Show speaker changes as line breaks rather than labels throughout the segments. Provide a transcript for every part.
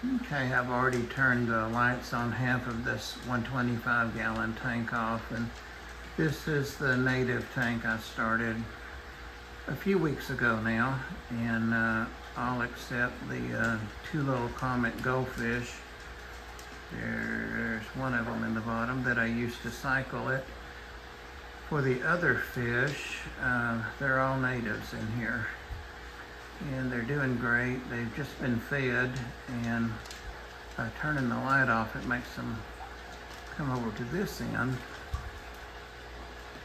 Okay, I've already turned the lights on half of this 125-gallon tank off, and this is the native tank I started a few weeks ago now, and all except the two little comet goldfish. There's one of them in the bottom that I used to cycle it. For the other fish, they're all natives in here, and they're doing great. They've just been fed, and by turning the light off, it makes them come over to this end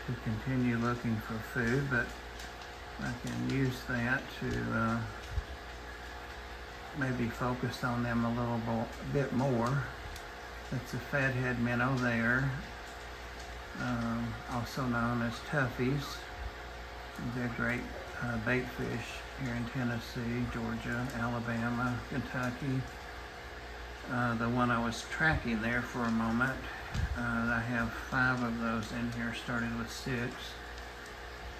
to continue looking for food, but I can use that to maybe focus on them a little bit more. That's a fathead minnow there, also known as toughies. They're great bait fish here in Tennessee, Georgia, Alabama, Kentucky. The one I was tracking there for a moment, I have 5 of those in here, started with 6.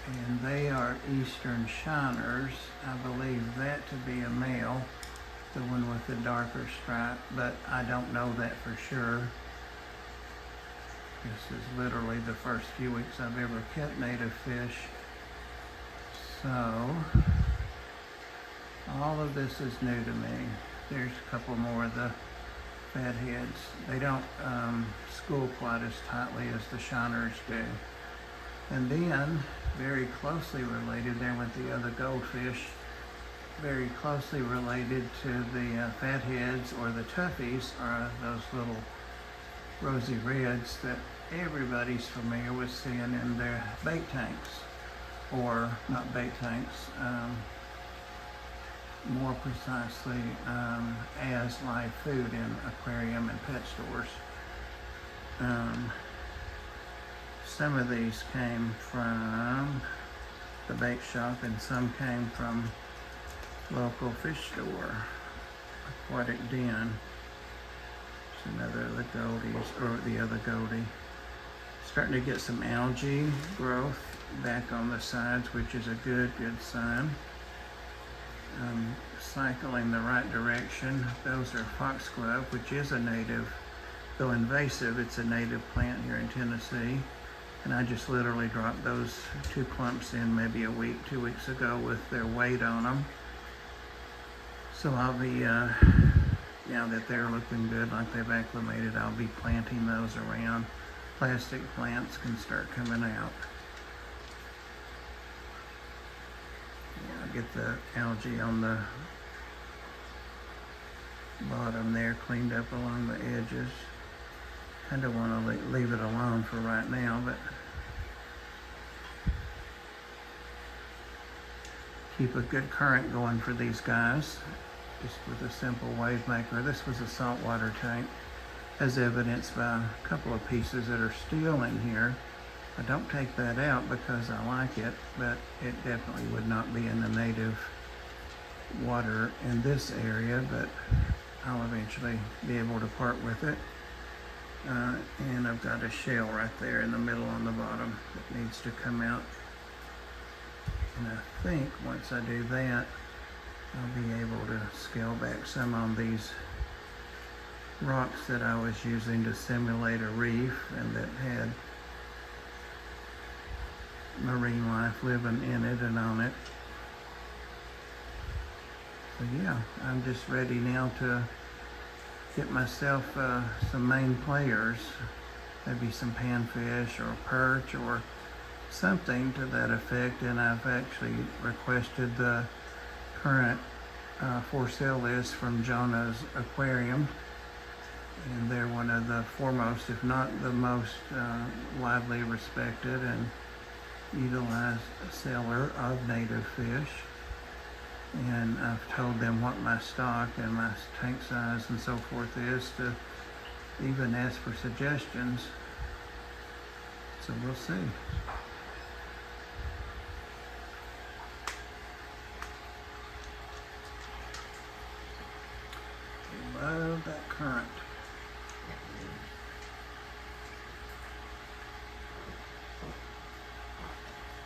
And they are eastern shiners. I believe that to be a male, the one with the darker stripe, but I don't know that for sure. This is literally the first few weeks I've ever kept native fish. So, all of this is new to me. There's a couple more of the fatheads. They don't school quite as tightly as the shiners do. And then, very closely related, there went the other goldfish, very closely related to the fatheads or the toughies, are those little rosy reds that everybody's familiar with seeing in their bait tanks, or not bait tanks, more precisely as live food in aquarium and pet stores. Some of these came from the bait shop, and some came from local fish store, Aquatic Den. It's another of the goldies, or the other goldie. Starting to get some algae growth back on the sides, which is a good sign. Cycling the right direction. Those are foxglove, which is a native, though invasive, it's a native plant here in Tennessee. And I just literally dropped those 2 clumps in maybe a week, 2 weeks ago with their weight on them. So I'll be, now that they're looking good, like they've acclimated, I'll be planting those around. Plastic plants can start coming out. Yeah, get the algae on the bottom there cleaned up along the edges. I don't want to leave it alone for right now, but keep a good current going for these guys, just with a simple wave maker. This was a saltwater tank, as evidenced by a couple of pieces that are still in here. I don't take that out because I like it, but it definitely would not be in the native water in this area, but I'll eventually be able to part with it. And I've got a shell right there in the middle on the bottom that needs to come out. And I think once I do that, I'll be able to scale back some on these rocks that I was using to simulate a reef and that had marine life living in it and on it. So yeah, I'm just ready now to get myself some main players, maybe some panfish or perch or something to that effect. And I've actually requested the current for sale list from Jonah's Aquarium, and they're one of the foremost, if not the most widely respected and utilized seller of native fish. And I've told them what my stock and my tank size and so forth is, to even ask for suggestions. So we'll see.